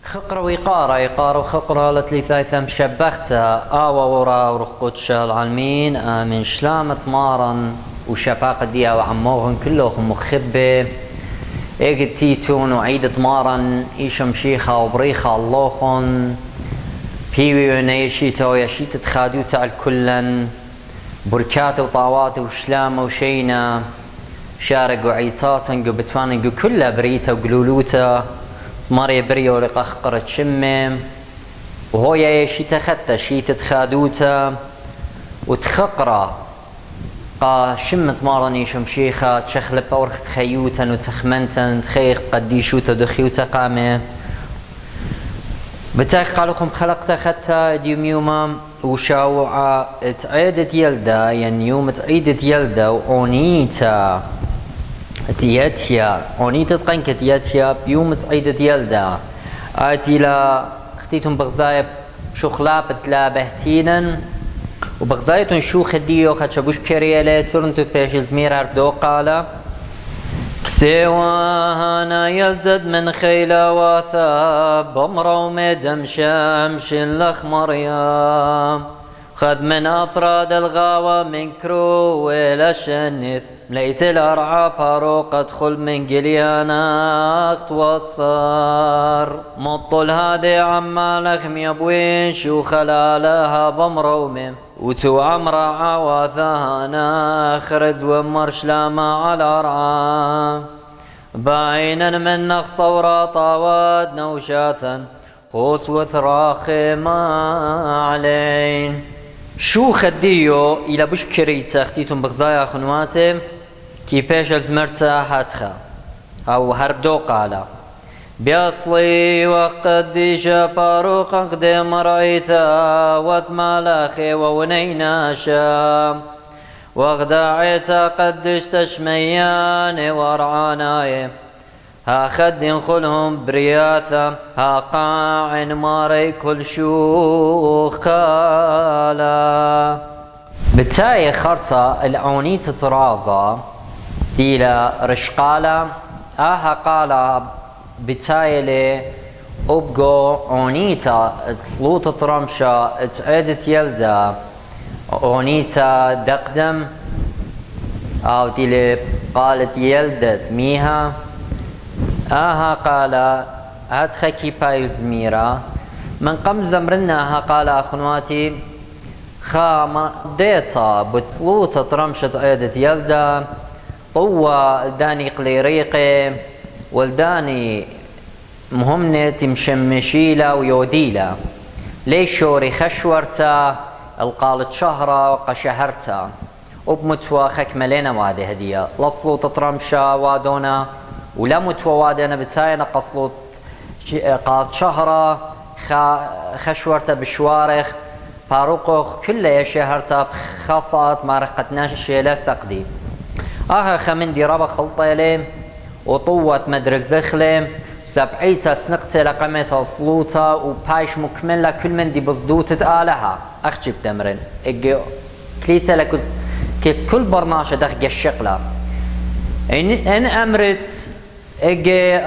خقرة ويقارة يقارة وخقرة لتلي ثايثم شبختها آوا ورا ورقود شال عالمين آمن شلامة مارن وشباق ديا وعموهن كلهم مخبة ايقد تيتون وعيدة مارن ايشم شيخة وبريخة اللوخن بيوي ونيشيتو يشيت تخادو تعال كلن بركات وطاوات وشلامة وشينا شارق وعيطاتن قبتوانن كلها بريتا وقلولوتا تماري بريو لقخقرة تشمم وهو يشيت خدتا شيت تخادوتا وتخقرة قا شمت مارني شمشيخة تشخلب أورخ تخيوتا وتخمنتا تخيخ قديشوتا دخيوتا قامة بتاخ قالكم خلقتا خدتا ديوم يوما وشاوعة تعيدت يلدا يعني يوم تعيدت يلدا وعنيتا تياتيا عنيتا تقنك تياتيا بيوم تعيدت يلدا آتي لا اختيتم بغزايب شخلابت لا بهتينا وبغزايتون شو خديو خدشبوش كريالي تورنتو بيش زمير عردو قالا كسيوانا يلدد من خيلا واثا بمرا ومدم شمش الأخمر يا خذ من أطراد الغاوة من كرو ولا شنث مليت الأرعى باروق ادخل من قليانا توصر مطل هادي عما لخم يبوين شو خلالها بمرومه وتو عمرا عواثانا خرز ومرش لاما على رعا بعينا من نقص وراطاوات نوشاثا خوص وثراخ ما علين شو خديو إلى بشكري تختيتم بغزايا خنواتي كي بيش زمرتا حاتخا أو هربدو قالا بيصلي وقديش باروقا قدم رعيثا وثمالاخي وونيناشا وغداعيتا قدش تشميان ورعاناي ها خد خلهم برياثا ها قاع ماري كل شوخ كالا بتاي خرطة العونيت طرازة ديلا رشقالا آها قالا بتايلي أبقو عونيتا تسلوط طرمشا تعيدت يلدا عونيتا دقدم أو ديلي قالت يلدت ميها آها قال هاتخكي باي زميرا من قم زمرناها قال أخنواتي خا ديتا بتسلوط طرمشة عيدت يلدا طوى داني قليريقي ولداني مهمنة مشمشيلة ويوديلة ليش شوري خشورتا القالت شهرة وقشهرتا وبمتوى خك ملينا وهذه هدية لصلو تطرمشا وادونا ولا متوى وادنا بتاينا قصلو قالت شهرة خشورتا بشوارخ باروقخ كل يشهرتا خاصات ما رقتناش شيلا سقدي آخر خمندي ربا خلطة ليه وطوت مدر الزخلة سبعيتا سنقتة لقمتها صلوتا وبايش مكملة كل من دي بصدوتة آلها أخجب تمرن كليتا لك كيس كل برناشة دخل الشقلة إن أمرت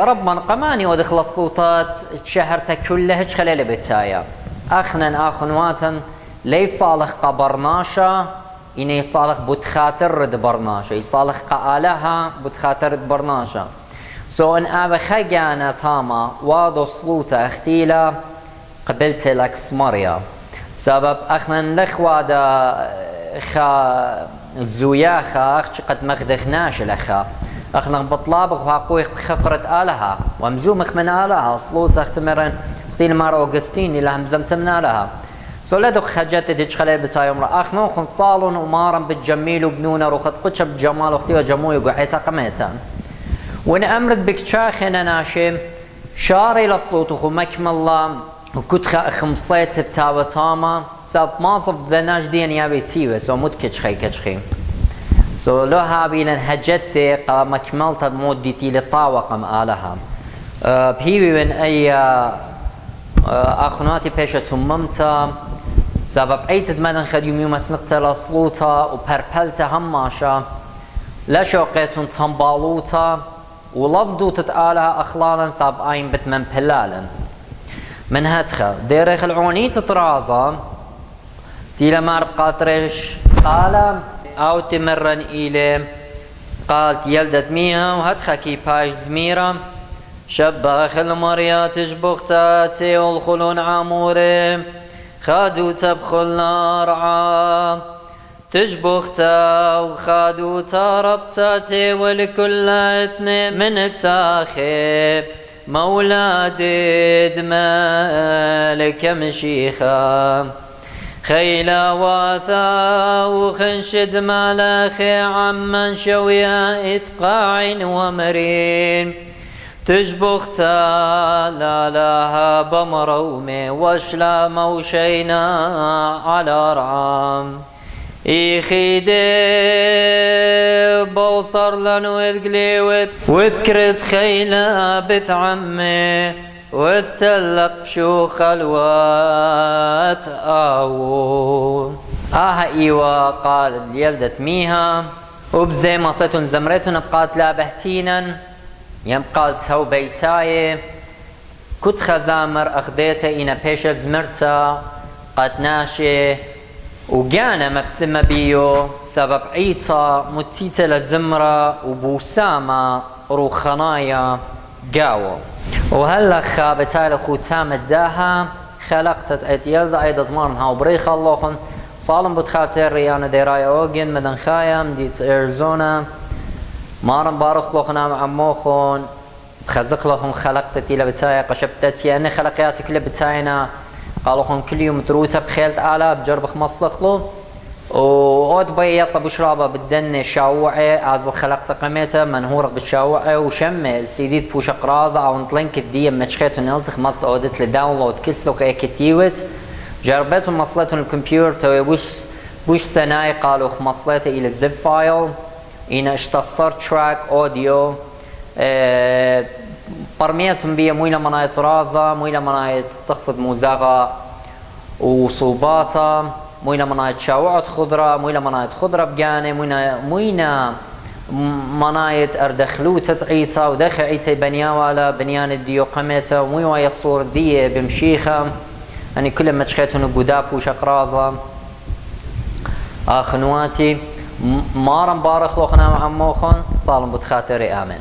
رب من قماني ودخل الصوتات شهرتها كلها خلال بتايا أخنا آخنواتا لي صالح قبرناشة إني صالح بتخاطر رد برناشة يصالح قالها بتخاطر رد برناشة سو إن أبا خجانا تاما وادو صلوتا اختيلا قبلت لك سمريا سبب أخنا لخوادا خا زوياخا أخش قد مخدخناش لخا أخنا بطلابق وهاقويخ بخفرة آلها ومزومخ من آلها صلوتا اختمرن اختيل مار أوغستين إلا همزمتمنا لها سو لا دوخ خجت ديش خلال بتايم را أخنو خنصالون ومارن بالجميل وبنونا روخت قدش بجمال اختي وجموي وقعيتا قميتا وإن أمرت بك شاخنا ناشم شاري لصوت وخو مكمل الله وكنت خمصيت بتاوتاما ساب ماصف ذا ناش دين يابي تيوه سو مد كتشخي سو لو هابينا هجتي قا مكملت مودتي لطاوقم آلها بهيوي من أي أخناتي بيشة تممتا سبب عيتد مدن خد يوم سنقتا لصلوتا وبربلتا هماشا لا شوقيتون تنبالوتا ولصدو تتآلها أخلالا ساب آين بتمن بلالا من هتخا ديرخ العوني تطرازا تيلا مار بقاطرش قال أو تمرن إلي قالت يلدت ميها وهتخا كي باش زميرة شبخ المريا تشبختاتي والخلون عموري خادو تبخل نارعا تشبختا وخادو تربتاتي ولكل اتني من الساخي مولاد مالك مشيخا خيلا واثا وخنشد ملاخي عمن شويا إثقاع ومرين تشبختا لا لها بمرومي واشلا موشينا على رعام إيخيدي بوصر لن وذقلي وذكرس خيلا بثعمي واستلق بشوخ الوات آوون إيوا قال يلدت ميها وبزي مصيتون زمرتون بقات لا بهتينا يمقال تهو بيتاي كنت خزامر أخديته إنا بيش زمرتا قد ناشي وقانا مبسمة بيو سبب عيطة متيتة لزمرة وبوسامة روخنايا قاوة وهلا خابتاي خوتام الداها خلقتت اتيلد ايضا ضمارنها وبريخ اللوخن صالم بتخاتر ريانا ديراي اوغن مدن خايم ديت ارزونا مارن بارخ لوخنا مع موخون خزق لهم خلقتتي لبتايا قشبتتي أنا خلقياتي كل بتاينا قالوا لهم كل يوم دروتها بخيلت آلاف جربخ مصلخلو وأود بيض بشرابة بالدنة شاوعي عازل خلقت قميته منهورق بالشاوعي وشمي السيديد بوش قرازة أو نطلنك الدية متشخيتو نلتخ مصل أودت لداونلود كسلوخ ايكتيوت جربتو مصلتو الكمبيوتر توي بوش سناي قالوا مصلته إلى الزب فايل إن اشتصر تراك أوديو برميتهم بيا مويلة منايت رازة مويلة منايت تقصد موزاغة وصوباتا مويلة منايت شاوعة خضرة مويلة منايت خضرة بجاني موينا منايت أردخلو تتعيتا ودخل عيتا بنياوالا بنيان الديو قميتا ومويوا يصور دي بمشيخة يعني كل ما تشخيتون قداب وشقرازة آخنواتي مارن بارخ لوخنا مع موخن صالم بتخاتري آمين.